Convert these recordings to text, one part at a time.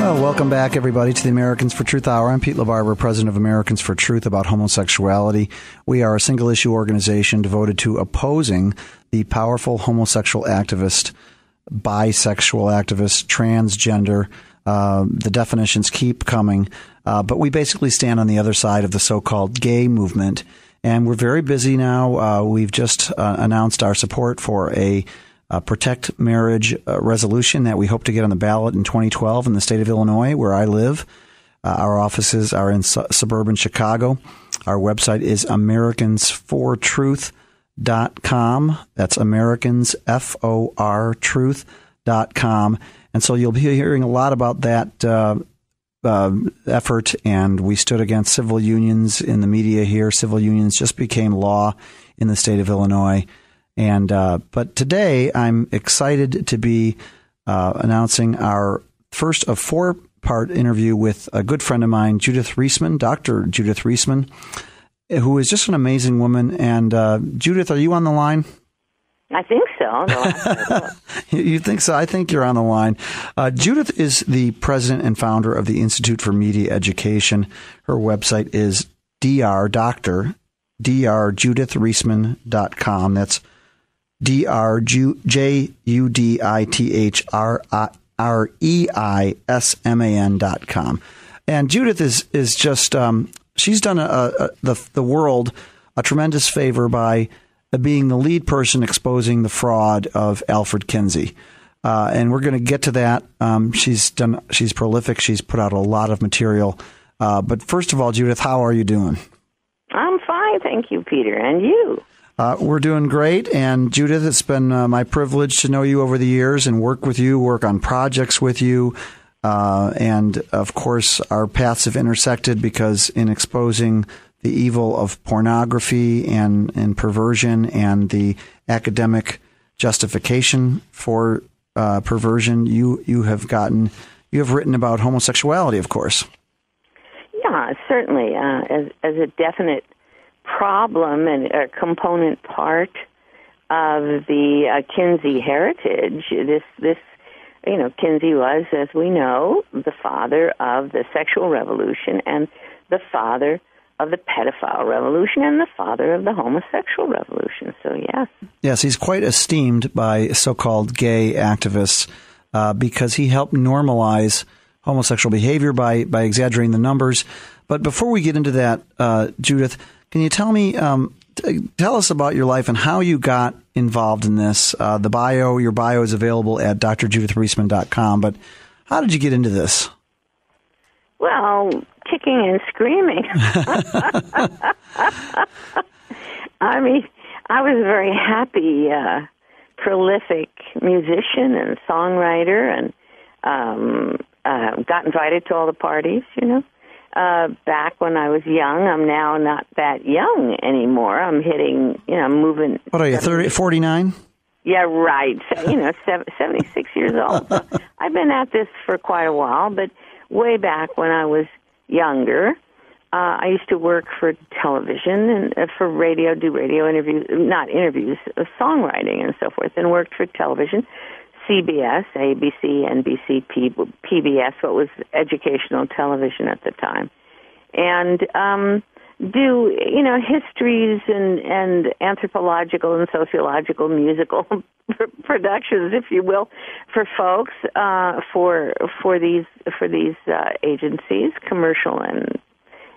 Well, welcome back, everybody, to the Americans for Truth Hour. I'm Pete LaBarbera, president of Americans for Truth about homosexuality. We are a single-issue organization devoted to opposing the powerful homosexual activist, bisexual activist, transgender. The definitions keep coming, but we basically stand on the other side of the so-called gay movement. And we're very busy now. We've just announced our support for a Protect Marriage resolution that we hope to get on the ballot in 2012 in the state of Illinois, where I live. Our offices are in suburban Chicago. Our website is americansfortruth.com. That's Americans, F-O-R, truth.com. And so you'll be hearing a lot about that effort, and we stood against civil unions in the media here. Civil unions just became law in the state of Illinois. And but today I'm excited to be announcing our first of four-part interview with a good friend of mine, Judith Reisman, Dr. Judith Reisman, who is just an amazing woman. And Judith, are you on the line? I think so. No, you think so? I think you're on the line. Judith is the president and founder of the Institute for Media Education. Her website is drjudithreisman.com. That's drjudithreisman.com. And Judith is just she's done the world a tremendous favor by being the lead person exposing the fraud of Alfred Kinsey. And we're going to get to that. She's prolific. She's put out a lot of material. But first of all, Judith, how are you doing? I'm fine, thank you, Peter. And you? We're doing great. And Judith, it's been my privilege to know you over the years and work with you, work on projects with you. And of course, our paths have intersected because in exposing the evil of pornography and perversion and the academic justification for perversion, you have written about homosexuality, of course. Yeah, certainly, as a definite problem and a component part of the Kinsey heritage. This Kinsey was, as we know, the father of the sexual revolution and the father of the pedophile revolution and the father of the homosexual revolution. So, yes. Yes, he's quite esteemed by so-called gay activists because he helped normalize homosexual behavior by exaggerating the numbers. But before we get into that, Judith, can you tell us about your life and how you got involved in this? Your bio is available at drjudithreisman.com, but how did you get into this? Well, kicking and screaming. I mean, I was a very happy, prolific musician and songwriter, and got invited to all the parties, back when I was young. I'm now not that young anymore. I'm hitting, moving. What are you, 49? Yeah, right. 76 years old. So I've been at this for quite a while, but way back when I was younger, I used to work for television and for radio, do radio interviews, not interviews, songwriting and so forth, and worked for television, CBS, ABC, NBC, PBS, what was educational television at the time, and do histories and anthropological and sociological musical productions, if you will, for folks for these agencies, commercial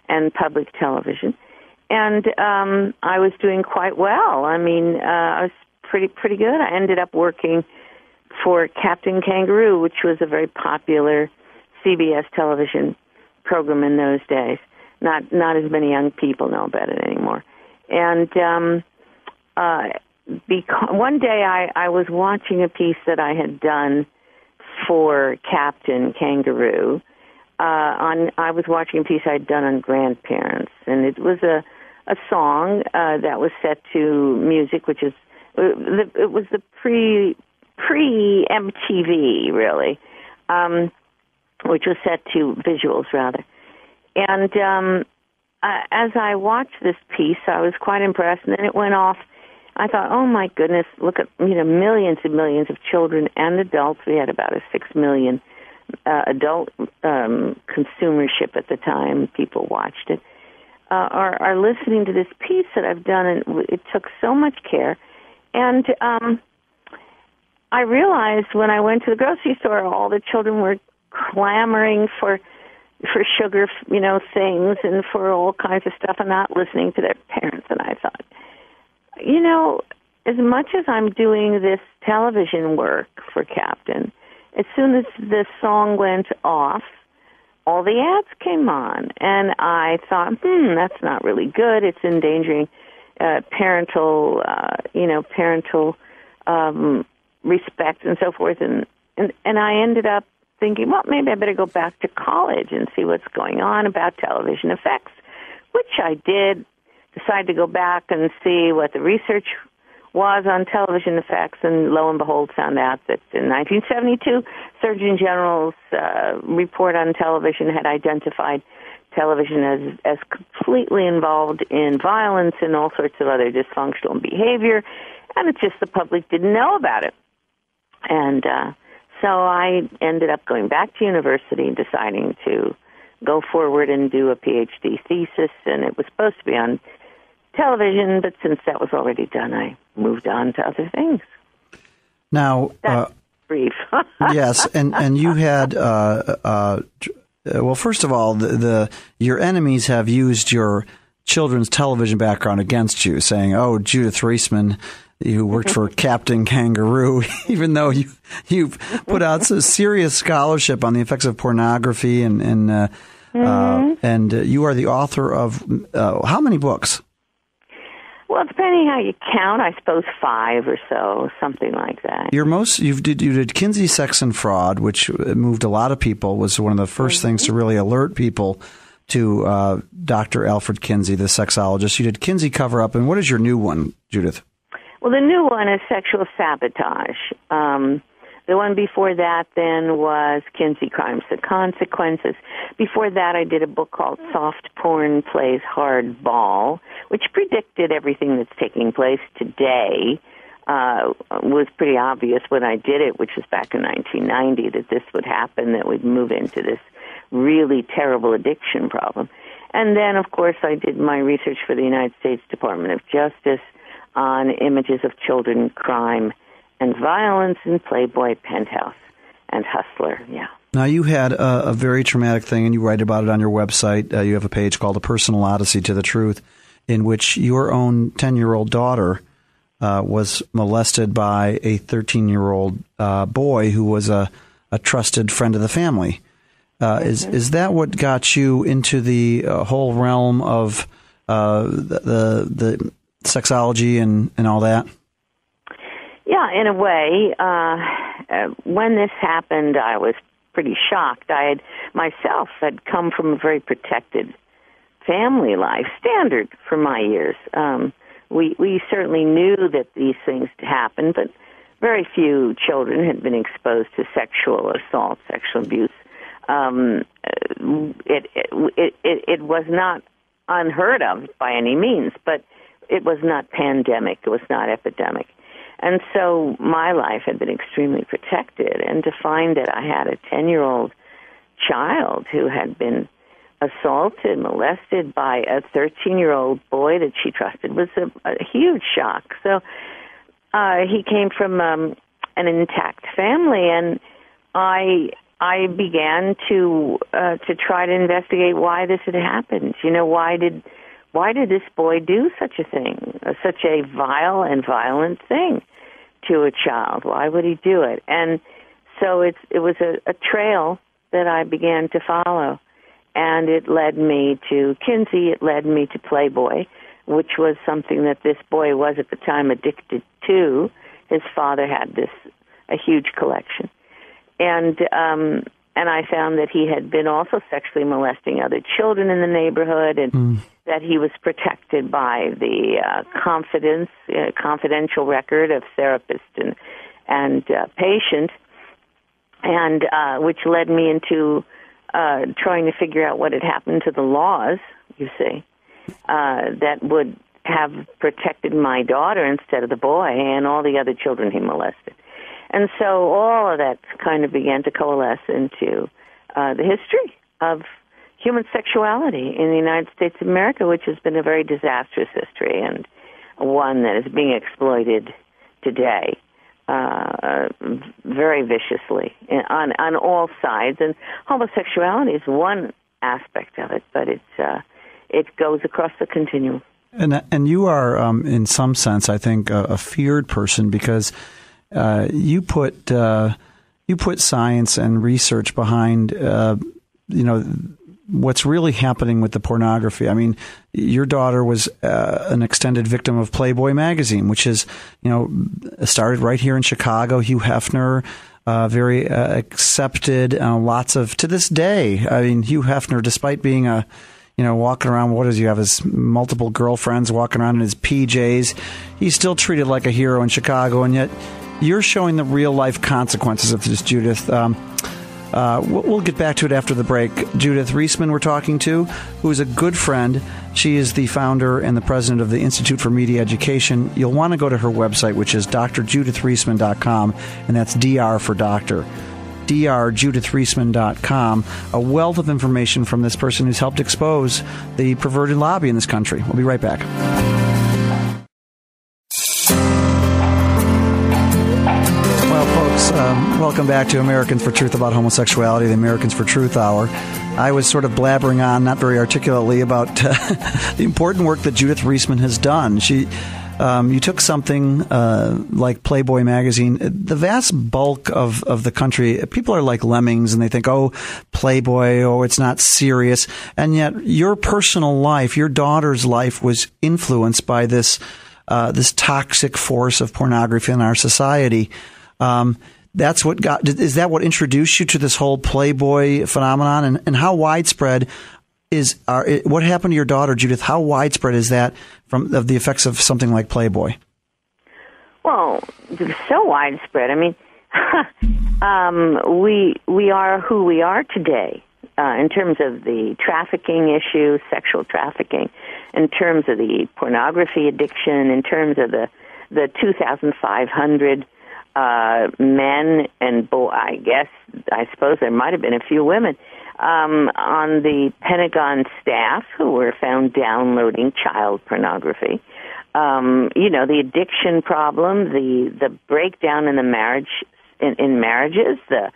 and public television, and I was doing quite well. I mean, I was pretty good. I ended up working for Captain Kangaroo, which was a very popular CBS television program in those days. Not as many young people know about it anymore. And one day I was watching a piece that I had done for Captain Kangaroo. I was watching a piece I'd done on grandparents, and it was a song that was set to music, which is it was the pre-MTV, really, which was set to visuals, rather. And as I watched this piece, I was quite impressed, and then it went off. I thought, oh, my goodness, look at millions and millions of children and adults. We had about a 6 million adult consumership at the time, people watched it, are listening to this piece that I've done, and it took so much care. And I realized when I went to the grocery store, all the children were clamoring for sugar, things and for all kinds of stuff and not listening to their parents. And I thought, as much as I'm doing this television work for Captain, as soon as the song went off, all the ads came on. And I thought, that's not really good. It's endangering parental respect and so forth. And I ended up thinking, well, maybe I better go back to college and see what's going on about television effects, which I did. Decided to go back and see what the research was on television effects, and lo and behold, found out that in 1972, Surgeon General's report on television had identified television as completely involved in violence and all sorts of other dysfunctional behavior, and it's just the public didn't know about it. And so I ended up going back to university and deciding to go forward and do a PhD thesis, and it was supposed to be on television, but since that was already done, I moved on to other things. Now, that's brief. Yes, and you had, well, first of all, your enemies have used your children's television background against you, saying, "Oh, Judith Reisman, you worked for Captain Kangaroo," even though you've put out some serious scholarship on the effects of pornography, and you are the author of how many books? Well, depending how you count, I suppose 5 or so, something like that. You did Kinsey, Sex, and Fraud, which moved a lot of people, was one of the first things to really alert people to Dr. Alfred Kinsey, the sexologist. You did Kinsey Cover Up, and what is your new one, Judith? Well, the new one is Sexual Sabotage. The one before that then was Kinsey Crimes and Consequences. Before that, I did a book called Soft Porn Plays Hard Ball, which predicted everything that's taking place today. Was pretty obvious when I did it, which was back in 1990, that this would happen, that we'd move into this really terrible addiction problem. And then, of course, I did my research for the United States Department of Justice on images of children, crime, and violence in Playboy, Penthouse, and Hustler. Yeah. Now, you had a very traumatic thing, and you write about it on your website. You have a page called A Personal Odyssey to the Truth, in which your own 10-year-old daughter was molested by a 13-year-old boy who was a trusted friend of the family. Is that what got you into the whole realm of the sexology and all that? Yeah, in a way. When this happened, I was pretty shocked. I myself had come from a very protected family life, standard for my years. We certainly knew that these things happened, but very few children had been exposed to sexual assault, sexual abuse. It was not unheard of by any means, but it was not pandemic. It was not epidemic. And so my life had been extremely protected, and to find that I had a 10-year-old child who had been assaulted, molested by a 13-year-old boy that she trusted was a huge shock. So he came from an intact family, and I began to try to investigate why this had happened. Why did this boy do such a thing, such a vile and violent thing to a child? Why would he do it? And so it was a trail that I began to follow, and it led me to Kinsey. It led me to Playboy, which was something that this boy was at the time addicted to. His father had a huge collection, and I found that he had been also sexually molesting other children in the neighborhood, and that he was protected by the confidential record of therapist and patient, and which led me into trying to figure out what had happened to the laws, you see, that would have protected my daughter instead of the boy and all the other children he molested. And so all of that kind of began to coalesce into the history of human sexuality in the United States of America, which has been a very disastrous history and one that is being exploited today very viciously on all sides. And homosexuality is one aspect of it, but it goes across the continuum. And you are, in some sense, I think, a feared person because you put science and research behind what's really happening with the pornography. I mean, your daughter was an extended victim of Playboy magazine, which is, started right here in Chicago. Hugh Hefner, very accepted, lots of, to this day. I mean, Hugh Hefner, despite being walking around, what does he have? His multiple girlfriends walking around in his PJs. He's still treated like a hero in Chicago, and yet you're showing the real life consequences of this, Judith. We'll get back to it after the break. Judith Reisman we're talking to, who is a good friend. She is the founder and the president of the Institute for Media Education. You'll want to go to her website, which is drjudithreisman.com, and that's DR for doctor. drjudithreisman.com. A wealth of information from this person who's helped expose the perverted lobby in this country. We'll be right back. Welcome back to Americans for Truth about homosexuality, the Americans for Truth Hour. I was sort of blabbering on, not very articulately, about the important work that Judith Reisman has done. You took something like Playboy magazine. The vast bulk of the country, people are like lemmings, and they think, oh, Playboy, oh, it's not serious. And yet your personal life, your daughter's life, was influenced by this toxic force of pornography in our society. Is that what introduced you to this whole Playboy phenomenon? And how widespread what happened to your daughter, Judith? How widespread is that of the effects of something like Playboy? Well, so widespread. I mean, we are who we are today in terms of the trafficking issue, sexual trafficking, in terms of the pornography addiction, in terms of the 2,500 men and I suppose there might have been a few women on the Pentagon staff who were found downloading child pornography. The addiction problem, the breakdown in the marriages, the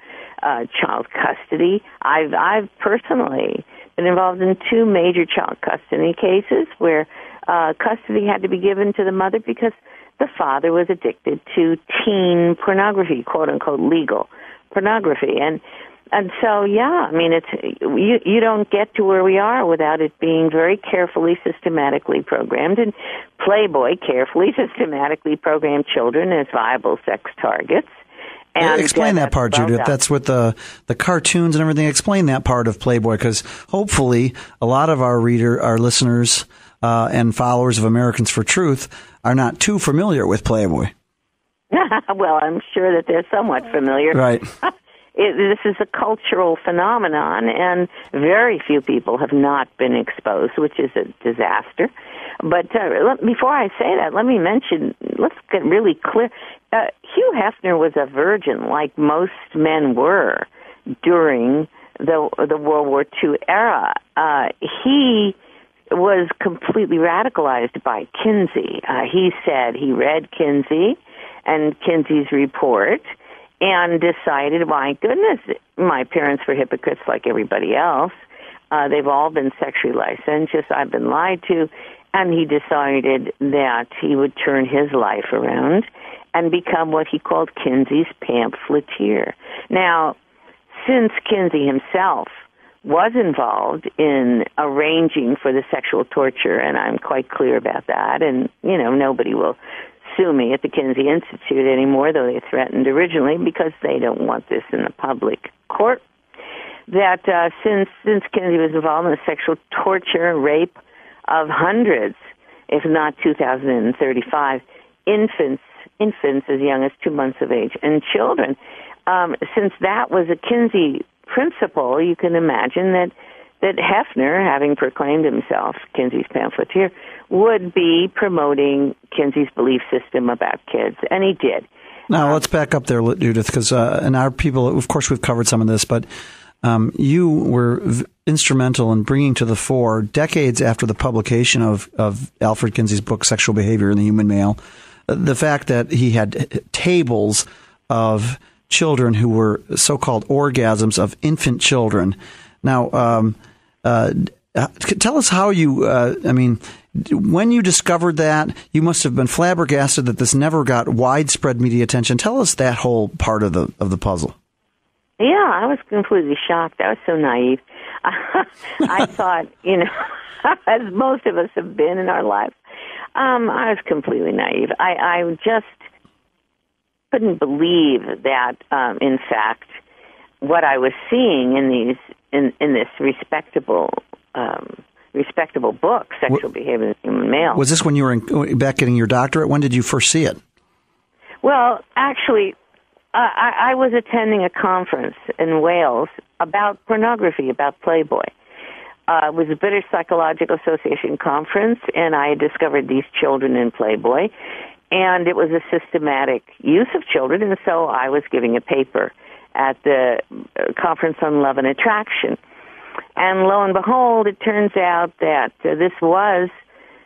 child custody. I've personally been involved in 2 major child custody cases where custody had to be given to the mother because the father was addicted to teen pornography, quote unquote, legal pornography. And so, yeah, I mean, you don't get to where we are without it being very carefully, systematically programmed. And Playboy carefully, systematically programmed children as viable sex targets. And explain that part, Judith. That's with the cartoons and everything. Explain that part of Playboy, because hopefully a lot of our listeners and followers of Americans for Truth are not too familiar with Playboy. Well, I'm sure that they're somewhat familiar. Right. This is a cultural phenomenon, and very few people have not been exposed, which is a disaster. But before I say that, let me mention, let's get really clear. Hugh Hefner was a virgin, like most men were during the World War II era. He was completely radicalized by Kinsey. He said he read Kinsey and Kinsey's report and decided, my goodness, my parents were hypocrites like everybody else. They've all been sexually licentious. I've been lied to. And he decided that he would turn his life around and become what he called Kinsey's pamphleteer. Now, since Kinsey himself was involved in arranging for the sexual torture, and I'm quite clear about that, and, nobody will sue me at the Kinsey Institute anymore, though they threatened originally because they don't want this in the public court, that since Kinsey was involved in the sexual torture and rape of hundreds, if not 2,035, infants as young as 2 months of age, and children, since that was a Kinsey principle, you can imagine that Hefner, having proclaimed himself Kinsey's pamphleteer, would be promoting Kinsey's belief system about kids, and he did. Now, let's back up there, Judith, because and our people, of course, we've covered some of this, but you were instrumental in bringing to the fore, decades after the publication of Alfred Kinsey's book, Sexual Behavior in the Human Male, the fact that he had tables of children who were so-called orgasms of infant children. Now, tell us how you, when you discovered that, you must have been flabbergasted that this never got widespread media attention. Tell us that whole part of the puzzle. Yeah, I was completely shocked. I was so naive. I thought, as most of us have been in our life, I was completely naive. I just couldn't believe that, in fact, what I was seeing in this respectable book, Sexual Behavior in the Human Male. Was this when you were back getting your doctorate? When did you first see it? Well, actually, I was attending a conference in Wales about pornography, about Playboy. It was a British Psychological Association conference, and I had discovered these children in Playboy, and it was a systematic use of children, and so I was giving a paper at the Conference on Love and Attraction. And lo and behold, it turns out that this was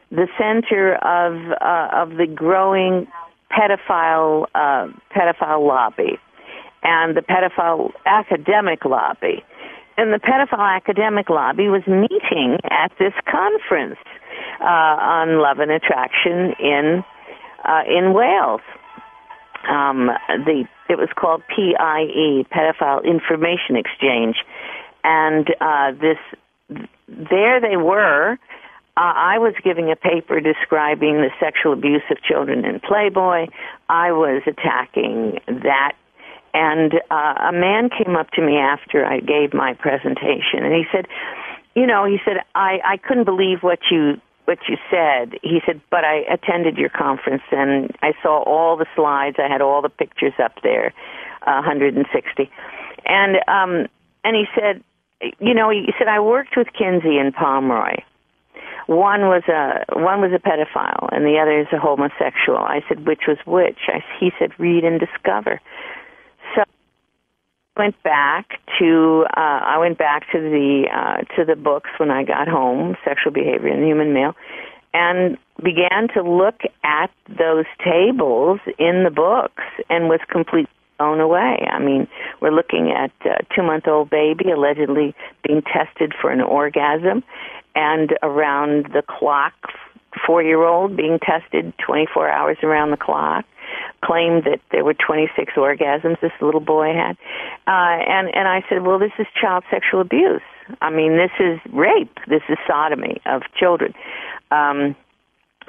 the center of the growing pedophile lobby and the pedophile academic lobby. And the pedophile academic lobby was meeting at this conference on love and attraction in Wales. It was called PIE, Pedophile Information Exchange, and there they were. I was giving a paper describing the sexual abuse of children in Playboy. I was attacking that. And a man came up to me after I gave my presentation, and he said, I couldn't believe what you said. He said, but I attended your conference, and I saw all the slides. I had all the pictures up there, 160. And he said, I worked with Kinsey and Pomeroy. One was a pedophile, and the other is a homosexual. I said, which was which? He said, read and discover. So I went back to the books when I got home, Sexual Behavior in the Human Male, and began to look at those tables in the books, and was completely blown away. I mean, we're looking at a 2-month-old baby allegedly being tested for an orgasm, and around the clock, 4-year-old being tested 24 hours around the clock, claimed that there were 26 orgasms this little boy had. And I said, well, this is child sexual abuse. I mean, this is rape. This is sodomy of children.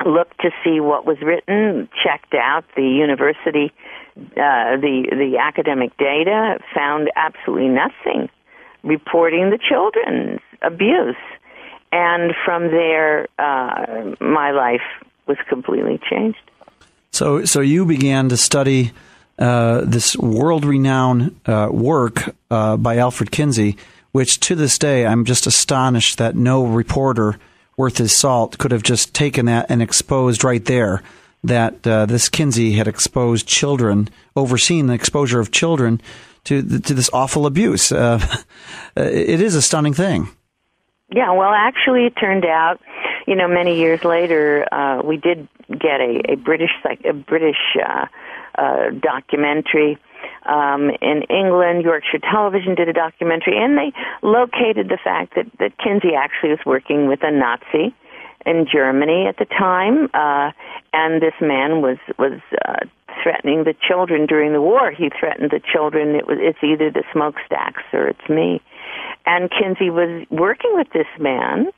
Looked to see what was written, checked out the university, the academic data, found absolutely nothing reporting the children's abuse. And from there, my life was completely changed. So you began to study this world-renowned work by Alfred Kinsey, which to this day I'm just astonished that no reporter worth his salt could have just taken that and exposed right there that this Kinsey had exposed children, overseen the exposure of children to this awful abuse. It is a stunning thing. Yeah, well, actually, it turned out, many years later, we did get a British documentary in England. Yorkshire Television did a documentary, and they located the fact that Kinsey actually was working with a Nazi in Germany at the time, and this man was threatening the children during the war. He threatened the children. It's either the smokestacks or it's me. And Kinsey was working with this man.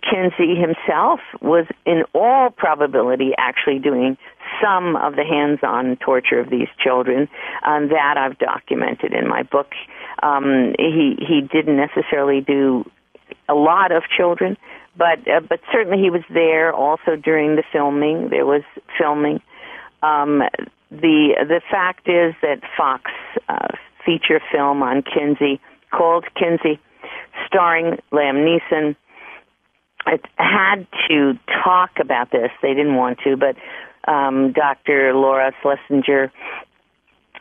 Kinsey himself was, in all probability, actually doing some of the hands-on torture of these children. That I've documented in my book. He didn't necessarily do a lot of children, but certainly he was there also during the filming. There was filming. The fact is that Fox feature film on Kinsey, called Kinsey, starring Liam Neeson, it had to talk about this. They didn't want to, but Dr. Laura Schlesinger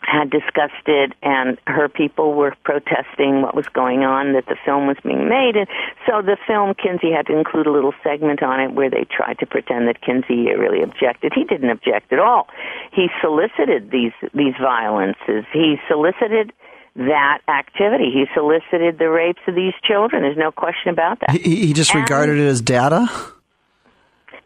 had discussed it, and her people were protesting what was going on, that the film was being made. And so the film, Kinsey had to include a little segment on it where they tried to pretend that Kinsey really objected. He didn't object at all. He solicited these violences. He solicited that activity. He solicited the rapes of these children. There's no question about that. He just regarded it as data?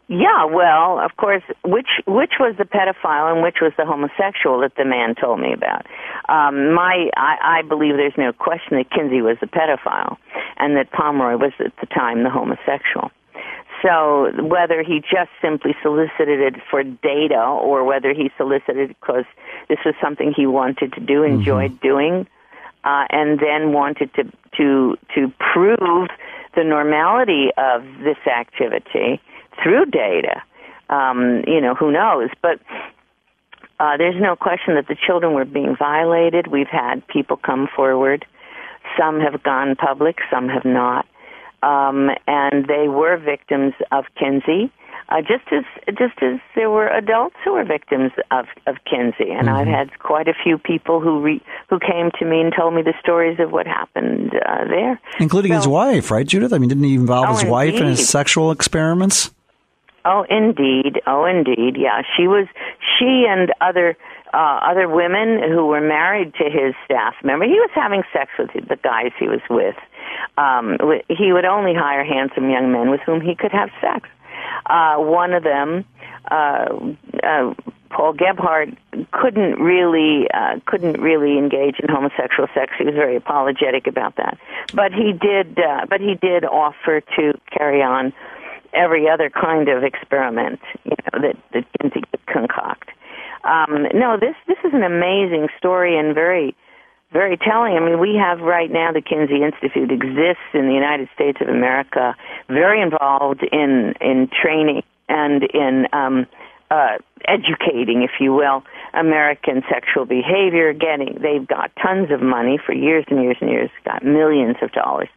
Yeah, well, of course, which was the pedophile and which was the homosexual that the man told me about? I believe there's no question that Kinsey was the pedophile and that Pomeroy was at the time the homosexual. So whether he just simply solicited it for data or whether he solicited it because this was something he wanted to do, enjoyed doing, and then wanted to prove the normality of this activity through data, who knows? But there's no question that the children were being violated. We've had people come forward. Some have gone public, some have not. And they were victims of Kinsey, just as there were adults who were victims of Kinsey. And I've had quite a few people who came to me and told me the stories of what happened there. Including his wife, right, Judith? I mean, didn't he involve his wife in his sexual experiments? Oh, indeed. Yeah, she and other women who were married to his staff member. He was having sex with the guys he was with. He would only hire handsome young men with whom he could have sex. One of them, Paul Gebhardt, couldn't really engage in homosexual sex. He was very apologetic about that. But he did offer to carry on every other kind of experiment, that Kinsey could concoct. No, this is an amazing story and very, very telling. I mean, we have right now the Kinsey Institute exists in the United States of America, very involved in training and in educating, if you will, American sexual behavior. They've got tons of money for years and years and years, got millions of dollars.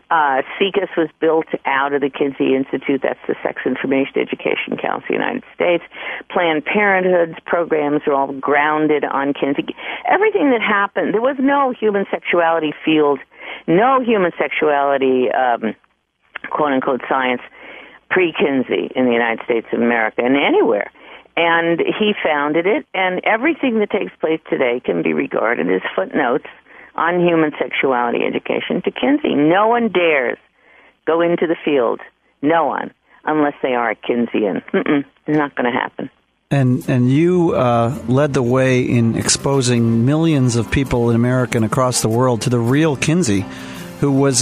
SICUS was built out of the Kinsey Institute. That's the Sex Information Education Council of the United States. Planned Parenthood's programs are all grounded on Kinsey. Everything that happened, there was no human sexuality field, no human sexuality, quote-unquote, science pre-Kinsey in the United States of America and anywhere. And he founded it, and everything that takes place today can be regarded as footnotes on human sexuality education to Kinsey. No one dares go into the field, no one, unless they are a Kinseyan. It's not going to happen. And you led the way in exposing millions of people in America and across the world to the real Kinsey, who was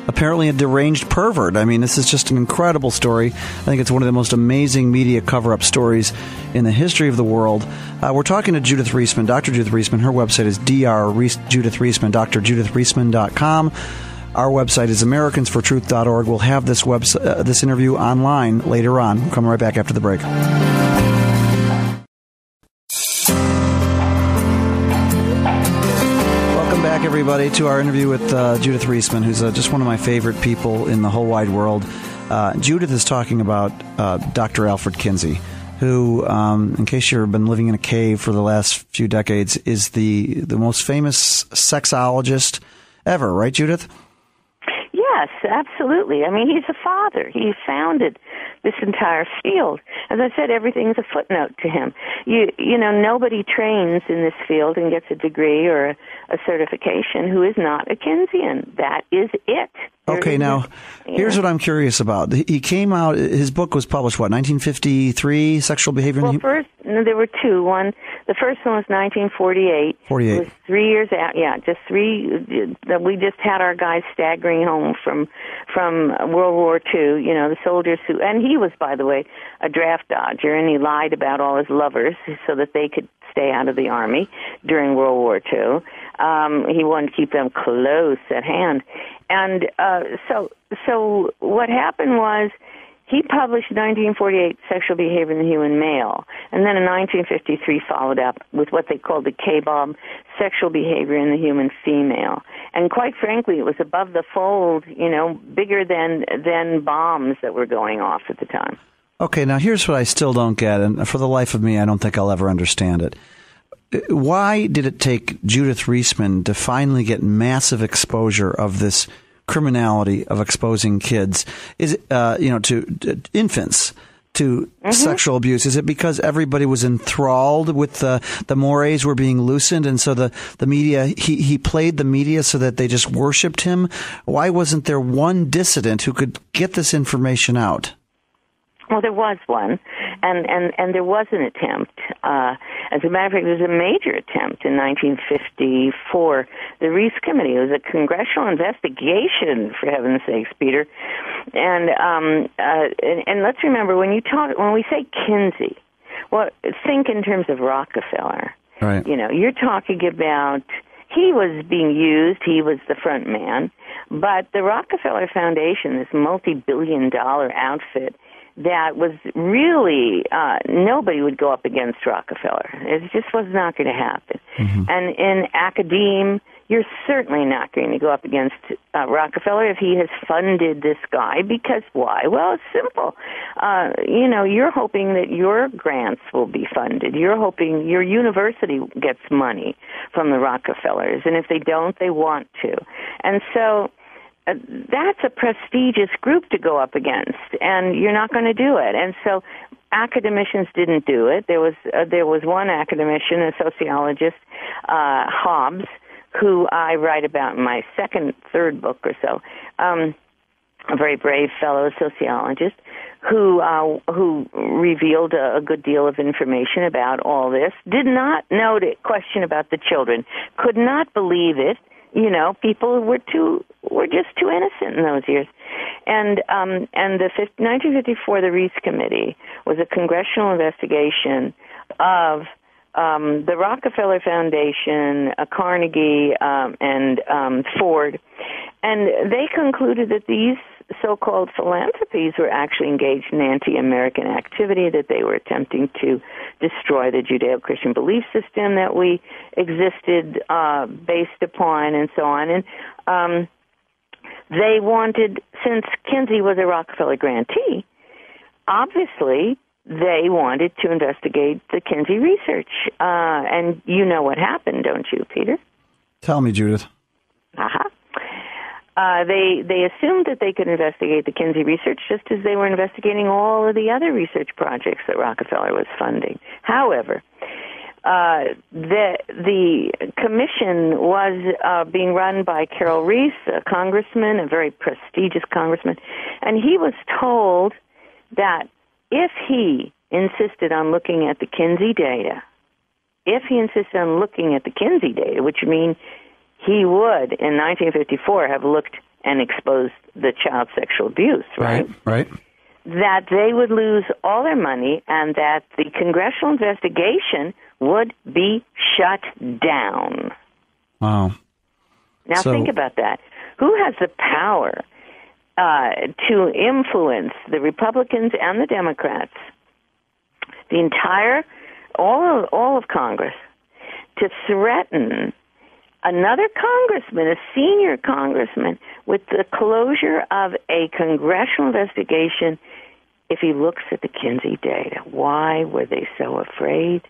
apparently a deranged pervert. I mean, this is just an incredible story. I think it's one of the most amazing media cover-up stories in the history of the world. We're talking to Judith Reisman, Dr. Judith Reisman. Her website is Judith Reisman, drjudithreisman.com. Our website is americansfortruth.org. We'll have this interview online later on. We'll come right back after the break. Everybody, to our interview with Judith Reisman, who's just one of my favorite people in the whole wide world. Judith is talking about Dr. Alfred Kinsey, who, in case you've been living in a cave for the last few decades, is the most famous sexologist ever, right, Judith? Yes, absolutely. I mean, he's a father. He founded this entire field. As I said, everything's a footnote to him. You know, nobody trains in this field and gets a degree or a certification who is not a Kinseyan. That is it. Okay, now, here's what I'm curious about. He came out, his book was published, 1953, Sexual Behavior? Well, first, there were two. The first one was 1948. 48. It was 3 years out, we just had our guys staggering home from World War II, the soldiers who, and he was, by the way, a draft dodger, and he lied about all his lovers so that they could stay out of the Army during World War II. He wanted to keep them close at hand. And so what happened was he published in 1948 Sexual Behavior in the Human Male, and then in 1953 followed up with what they called the K-Bomb, Sexual Behavior in the Human Female. And quite frankly, it was above the fold, bigger than bombs that were going off at the time. Okay, now here's what I still don't get, and for the life of me, I don't think I'll ever understand it. why did it take Judith Reisman to finally get massive exposure of this criminality of exposing kids? Is it, to infants to sexual abuse? Is it because everybody was enthralled with the mores were being loosened, and so the media, he played the media so that they just worshipped him? Why wasn't there one dissident who could get this information out? Well, there was one, and there was an attempt. As a matter of fact, there was a major attempt in 1954. The Reis Committee was a congressional investigation, for heaven's sakes, Peter. And let's remember, when we say Kinsey, well, think in terms of Rockefeller. Right. You're talking about, he was being used, he was the front man, but the Rockefeller Foundation, this multi-billion-dollar outfit, that was really, nobody would go up against Rockefeller. It just was not going to happen. And in academe, you're certainly not going to go up against Rockefeller if he has funded this guy, because why? Well, it's simple. You're hoping that your grants will be funded. You're hoping your university gets money from the Rockefellers, and if they don't, they want to. And so that's a prestigious group to go up against, and you're not going to do it. And so academicians didn't do it. There was one academician, a sociologist, Hobbes, who I write about in my third book or so, a very brave fellow sociologist who revealed a good deal of information about all this, did not note a question about the children, could not believe it. People were just too innocent in those years. And the 1954, the Reis Committee was a congressional investigation of the Rockefeller Foundation, Carnegie, and Ford. And they concluded that these so-called philanthropies were actually engaged in anti-American activity, that they were attempting to destroy the Judeo-Christian belief system that we existed based upon, and so on. And they wanted, since Kinsey was a Rockefeller grantee, obviously they wanted to investigate the Kinsey research. And you know what happened, don't you, Peter? Tell me, Judith. They assumed that they could investigate the Kinsey research just as they were investigating all of the other research projects that Rockefeller was funding. However, the commission was being run by Carroll Reis, a congressman, a very prestigious congressman, and he was told that if he insisted on looking at the Kinsey data, which means he would, in 1954, have looked and exposed the child sexual abuse, right? Right. That they would lose all their money and that the congressional investigation would be shut down. Wow. Now think about that. Who has the power to influence the Republicans and the Democrats, all of Congress, to threaten another congressman, a senior congressman, with the closure of a congressional investigation if he looks at the Kinsey data? Why were they so afraid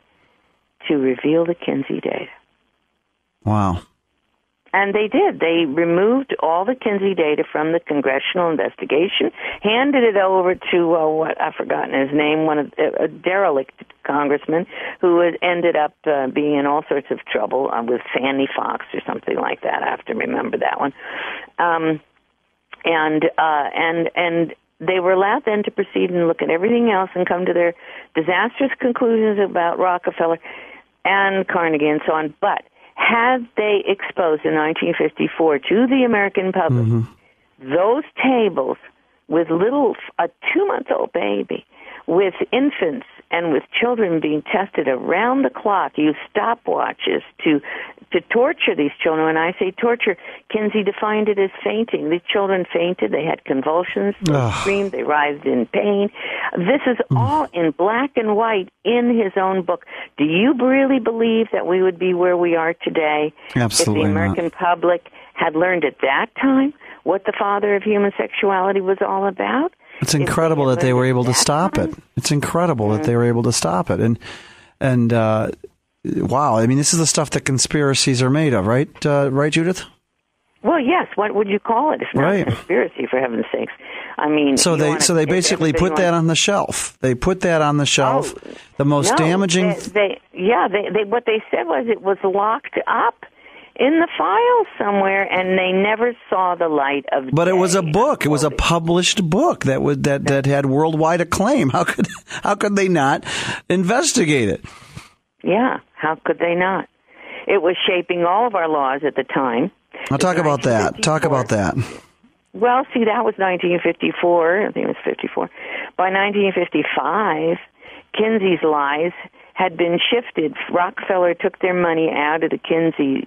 to reveal the Kinsey data? Wow. And they did. They removed all the Kinsey data from the congressional investigation, handed it over to, I've forgotten his name, a derelict congressman who ended up being in all sorts of trouble with Fannie Fox or something like that. I have to remember that one. And they were allowed then to proceed and look at everything else and come to their disastrous conclusions about Rockefeller and Carnegie and so on. But had they exposed in 1954 to the American public those tables with a 2-month-old baby, with infants and with children being tested around the clock, use stopwatches to torture these children. When I say torture, Kinsey defined it as fainting. The children fainted, they had convulsions, they screamed, they writhed in pain. This is all in black and white in his own book. Do you really believe that we would be where we are today Absolutely if the American public had learned at that time what the father of human sexuality was all about? It's incredible that they were able to stop it. It's incredible that they were able to stop it. And wow. I mean, this is the stuff that conspiracies are made of, right? Right, Judith? Well, yes. What would you call it? It's not a conspiracy, for heaven's sakes. I mean, so they basically put that on the shelf. They put that on the shelf. The most damaging. What they said was it was locked up in the file somewhere, and they never saw the light of day. But it was a book. It was a published book that had worldwide acclaim. How could they not investigate it? Yeah, how could they not? It was shaping all of our laws at the time. I'll talk about that. Talk about that. Well, see, that was 1954. I think it was 54. By 1955, Kinsey's lies had been shifted. Rockefeller took their money out of the Kinsey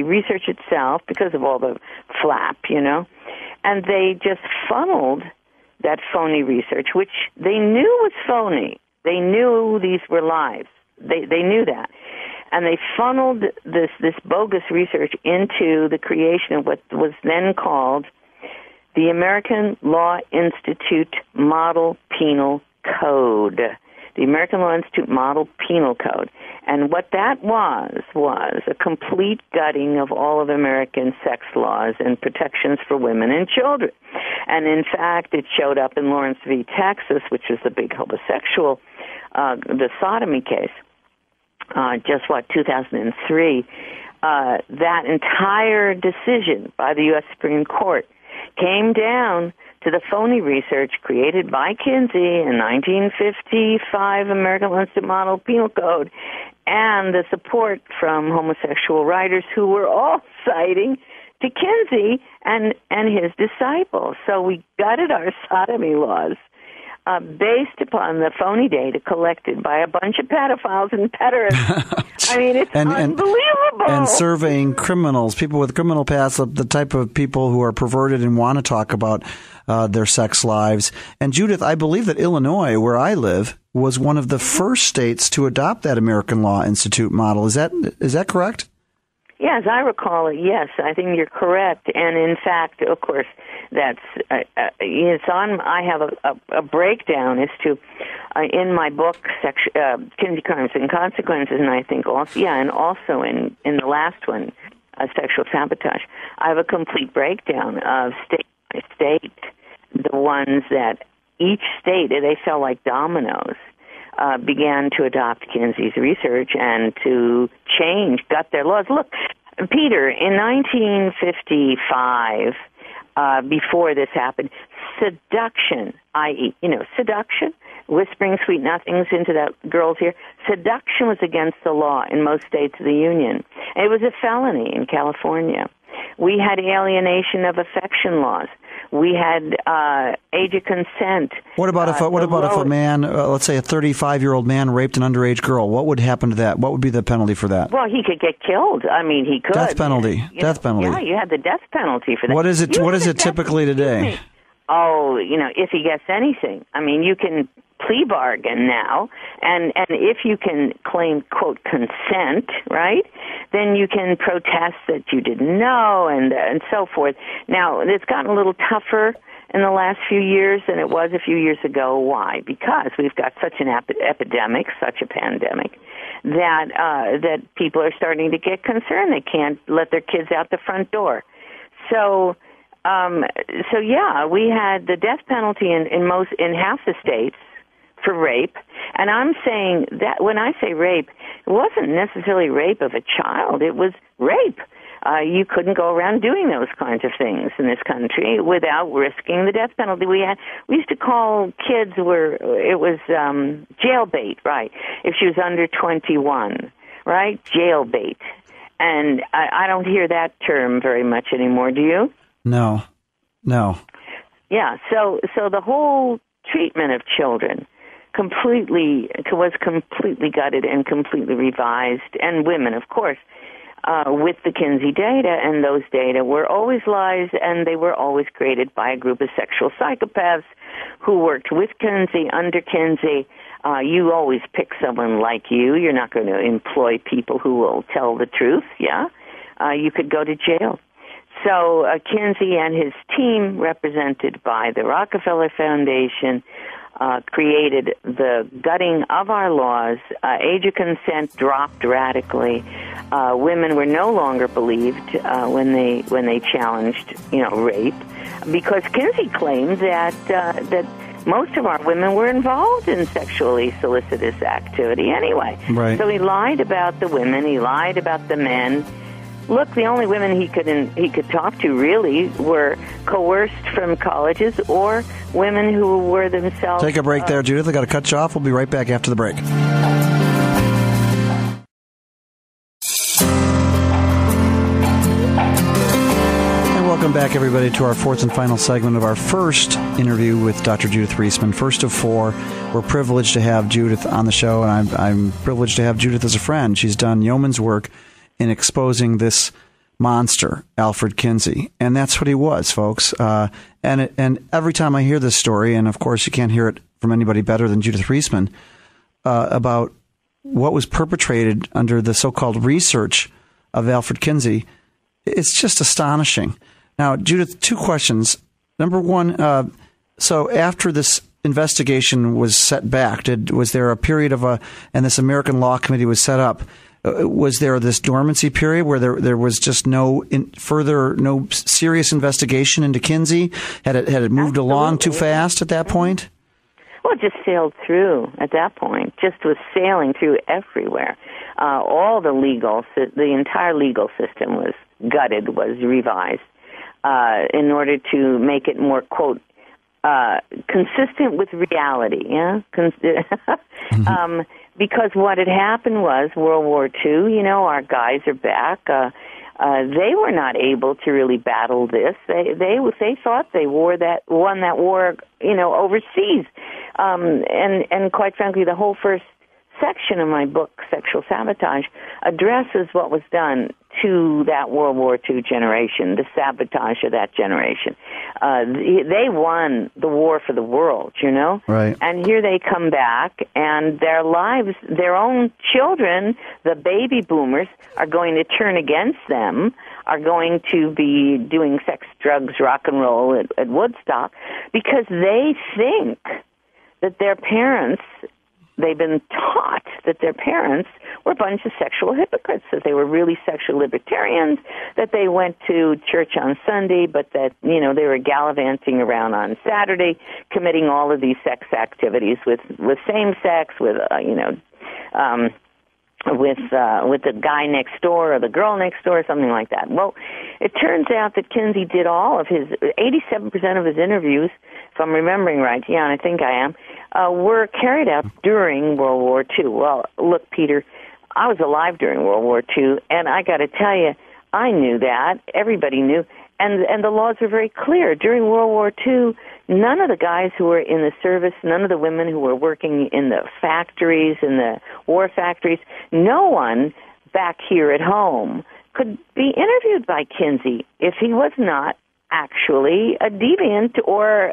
research itself because of all the flap, and they just funneled that phony research, which they knew was phony. They knew these were lies. They knew that. And they funneled this bogus research into the creation of what was then called the American Law Institute Model Penal Code. The American Law Institute Model Penal Code. And what that was a complete gutting of all of American sex laws and protections for women and children. And in fact, it showed up in Lawrence v. Texas, which is the big homosexual, the sodomy case. 2003, that entire decision by the U.S. Supreme Court came down to the phony research created by Kinsey in 1955 American Law Institute Model Penal Code and the support from homosexual writers who were all citing to Kinsey and his disciples. So we gutted our sodomy laws based upon the phony data collected by a bunch of pedophiles and pederasts. I mean, it's unbelievable. And surveying criminals, people with criminal pasts, the type of people who are perverted and want to talk about their sex lives. And Judith, I believe that Illinois, where I live, was one of the first states to adopt that American Law Institute model. Is that correct? Yeah, as I recall it, yes, I think you're correct. And in fact, of course, that's it's on. I have a breakdown as to in my book, Kinsey Crimes and Consequences, and I think also and also in the last one, Sexual Sabotage. I have a complete breakdown of state by state, the ones that each state they fell like dominoes. Began to adopt Kinsey's research and to gut their laws. Look, Peter, in 1955, before this happened, seduction, i.e., seduction, whispering sweet nothings into that girl's ear, seduction was against the law in most states of the Union. It was a felony in California. We had alienation of affection laws. We had age of consent. What about if a man, let's say a 35-year-old man, raped an underage girl? What would happen to that? What would be the penalty for that? Well, he could get killed. I mean, he could. Death penalty. Death penalty. Yeah, you had the death penalty for that. What is it? What is it typically today? Oh, if he gets anything. I mean, you can plea bargain now, and if you can claim, quote, consent, right, then you can protest that you didn't know and so forth. Now, it's gotten a little tougher in the last few years than it was a few years ago. Why? Because we've got such an epidemic, such a pandemic, that people are starting to get concerned. They can't let their kids out the front door. So yeah, we had the death penalty in half the states for rape, and I'm saying that when I say rape, it wasn't necessarily rape of a child, it was rape. You couldn't go around doing those kinds of things in this country without risking the death penalty. We used to call kids jailbait, right? If she was under 21, right? Jailbait. And I don't hear that term very much anymore, do you? No. Yeah, so the whole treatment of children was completely gutted and completely revised, and women, of course, with the Kinsey data, and those data were always lies, and they were always created by a group of sexual psychopaths who worked with Kinsey, under Kinsey. You always pick someone like you. You're not going to employ people who will tell the truth, yeah? You could go to jail. So Kinsey and his team, represented by the Rockefeller Foundation, created the gutting of our laws. Age of consent dropped radically. Women were no longer believed when they challenged, rape, because Kinsey claimed that most of our women were involved in sexually solicitous activity anyway. Right. So he lied about the women. He lied about the men. Look, the only women he could talk to really were coerced from colleges or women who were themselves. Take a break there, Judith. I got to cut you off. We'll be right back after the break. Welcome back, everybody, to our fourth and final segment of our first interview with Dr. Judith Reisman. First of four. We're privileged to have Judith on the show, and I'm privileged to have Judith as a friend. She's done yeoman's work in exposing this monster, Alfred Kinsey. And that's what he was, folks. And every time I hear this story, and of course you can't hear it from anybody better than Judith Reisman, about what was perpetrated under the so-called research of Alfred Kinsey, it's just astonishing. Now, Judith, two questions. Number one, so after this investigation was set back, was there a period and this American Law Committee was set up, was there this dormancy period where there was just no serious investigation into Kinsey? Had it moved along too fast at that point? Well, it just sailed through at that point. Just was sailing through everywhere. All the entire legal system was gutted, was revised in order to make it more, quote, consistent with reality. Yeah, because what had happened was World War II. Our guys are back. They were not able to really battle this. They thought they won that war, overseas. And quite frankly, the whole first section of my book, Sexual Sabotage, addresses what was done to that World War II generation, the sabotage of that generation. They won the war for the world, Right. And here they come back, and their lives, their own children, the baby boomers, are going to turn against them, are going to be doing sex, drugs, rock and roll at Woodstock, because they think that their parents, they've been taught that their parents were a bunch of sexual hypocrites, that they were really sexual libertarians, that they went to church on Sunday, but that, they were gallivanting around on Saturday, committing all of these sex activities with same sex, with the guy next door or the girl next door, or something like that. Well, it turns out that Kinsey did all of his, 87% of his interviews, if I'm remembering right, and I think I am, were carried out during World War II. Well, look, Peter, I was alive during World War II, and I got to tell you, I knew that. Everybody knew. And the laws were very clear. During World War II, none of the guys who were in the service, none of the women who were working in the factories, in the war factories, no one back here at home could be interviewed by Kinsey if he was not actually a deviant or,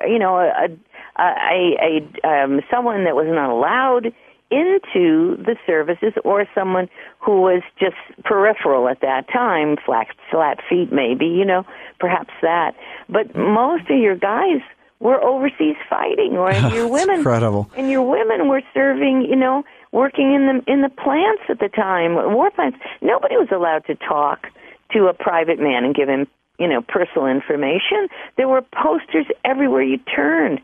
someone that was not allowed into the services, or someone who was just peripheral at that time, flat feet maybe, perhaps that. But most of your guys were overseas fighting, or your women, incredible. And your women were serving, working in the plants at the time, war plants. Nobody was allowed to talk to a private man and give him, personal information. There were posters everywhere you turned.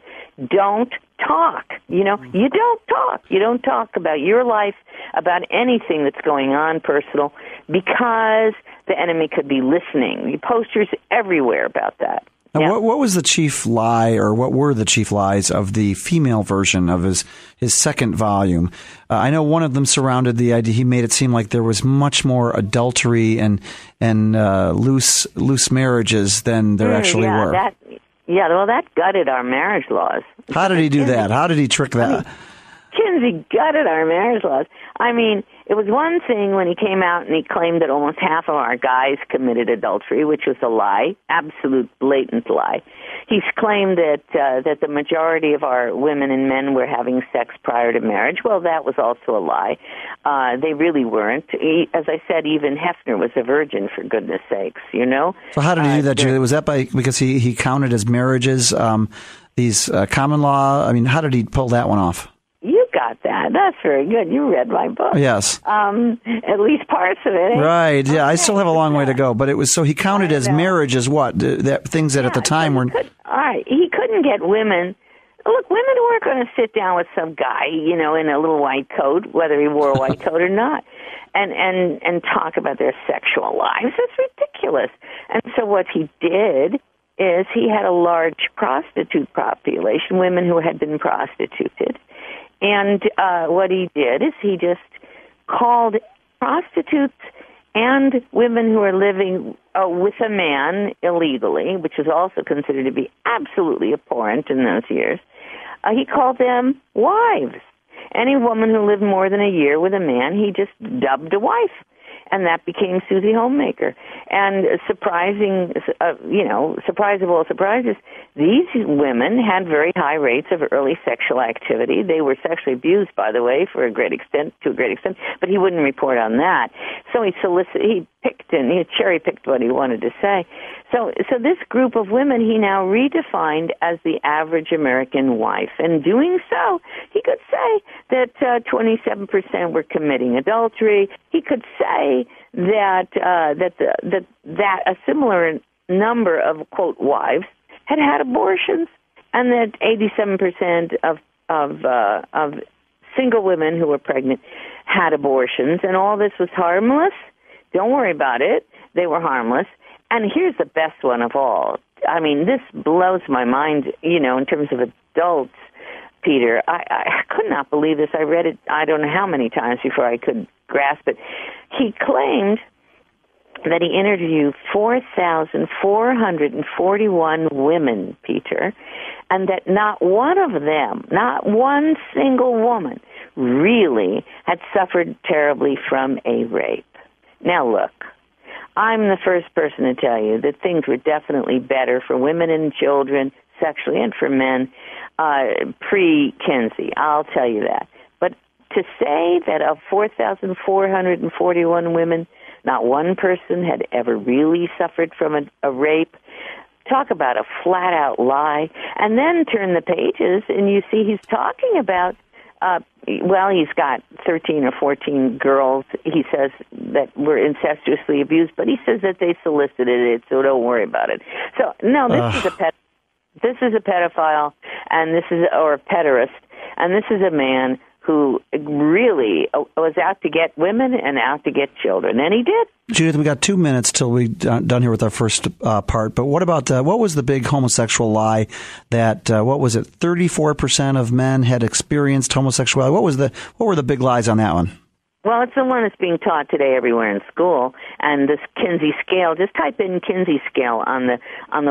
Don't talk. You don't talk. You don't talk about your life, about anything that's going on personal, because the enemy could be listening. Posters everywhere about that. Now, yeah. what was the chief lie, or what were the chief lies of the female version of his second volume? I know one of them surrounded the idea. He made it seem like there was much more adultery and loose marriages than there actually were. That gutted our marriage laws. How did he do that? How did he trick that? Kinsey gutted our marriage laws. I mean, It was one thing when he came out and he claimed that almost half of our guys committed adultery, which was a lie, absolute blatant lie. He's claimed that that the majority of our women and men were having sex prior to marriage. Well, that was also a lie. They really weren't. As I said, even Hefner was a virgin, for goodness sakes, you know? So how did he do that, Judith? Was that because he counted as marriages, these common law? I mean, how did he pull that one off? You got that. That's very good. You read my book. Yes. At least parts of it. Right. Yeah, okay. I still have a long way to go. But it was, so he counted as marriage as what? Things that at the time were... All right. He couldn't get women... Look, women weren't going to sit down with some guy, you know, in a little white coat, whether he wore a white coat or not, and talk about their sexual lives. That's ridiculous. And so what he did is he had a large prostitute population, women who had been prostituted. And what he did is he just called prostitutes and women who are living with a man illegally, which is also considered to be absolutely abhorrent in those years, he called them wives. Any woman who lived more than a year with a man, he just dubbed a wife. And that became Susie Homemaker. And surprise of all surprises, these women had very high rates of early sexual activity. They were sexually abused, by the way, to a great extent, but he wouldn't report on that. So he cherry-picked what he wanted to say. So this group of women he now redefined as the average American wife. And doing so, he could say that 27% were committing adultery. He could say that a similar number of, quote, wives had abortions, and that 87% of single women who were pregnant had abortions, and all this was harmless. Don't worry about it. They were harmless. And here's the best one of all. I mean, this blows my mind, you know, in terms of adults, Peter. I could not believe this. I read it I don't know how many times before I could grasp it. He claimed that he interviewed 4,441 women, Peter, and that not one of them, not one single woman, really had suffered terribly from a rape. Now, look, I'm the first person to tell you that things were definitely better for women and children sexually and for men pre-Kinsey. I'll tell you that. But to say that of 4,441 women, not one person had ever really suffered from a rape, talk about a flat-out lie. And then turn the pages and you see he's talking about he's got 13 or 14 girls, he says, that were incestuously abused, but he says that they solicited it, so don't worry about it. So, no, this is a pedophile, and or a pederast, and this is a man who really was out to get women and out to get children, and he did. Judith, we got 2 minutes till we're done here with our first part, but what about, what was the big homosexual lie that, 34% of men had experienced homosexuality? What were the big lies on that one? Well, it's the one that's being taught today everywhere in school, and this Kinsey scale. Just type in Kinsey scale on the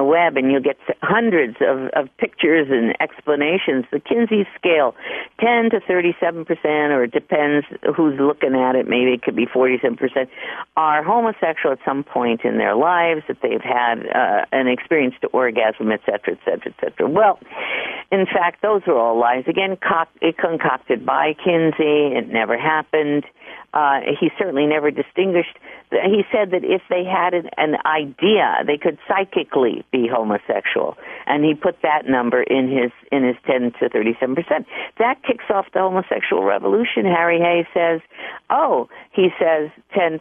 web, and you'll get hundreds of pictures and explanations. The Kinsey scale, 10 to 37%, or it depends who's looking at it. Maybe it could be 47%. Are homosexual at some point in their lives, that they've had an experience to orgasm, et cetera, et cetera, et cetera. Well, in fact, those are all lies. Again, concocted by Kinsey. It never happened. He certainly never distinguished. He said that if they had an idea, they could psychically be homosexual, and he put that number in his 10 to 37%. That kicks off the homosexual revolution. Harry Hayes says, he says 10%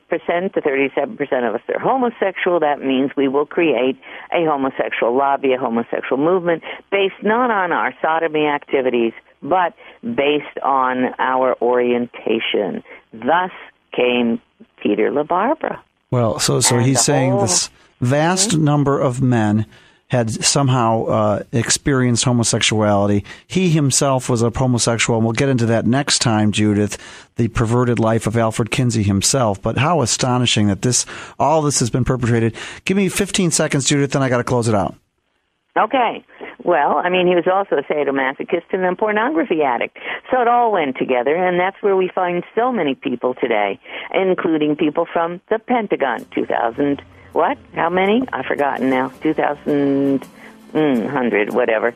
to 37% of us are homosexual. That means we will create a homosexual lobby, a homosexual movement, based not on our sodomy activities, but based on our orientation. Thus came Peter LaBarbera. Well, so he's saying this vast number of men had somehow experienced homosexuality. He himself was a homosexual, and we'll get into that next time, Judith, the perverted life of Alfred Kinsey himself. But how astonishing that all this has been perpetrated. Give me 15 seconds, Judith, then I got to close it out. Okay. Well, I mean, he was also a sadomasochist and a pornography addict. So it all went together, and that's where we find so many people today, including people from the Pentagon. 2000, what? How many? I've forgotten now. 2,100, whatever.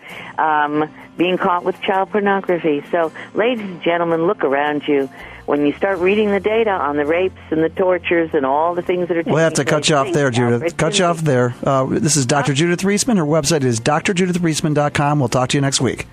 Being caught with child pornography. So, ladies and gentlemen, look around you. When you start reading the data on the rapes and the tortures and all the things that are taking place... We'll have to cut you off there, Judith. Cut you off there. This is Dr. Judith Reisman. Her website is drjudithreisman.com. We'll talk to you next week.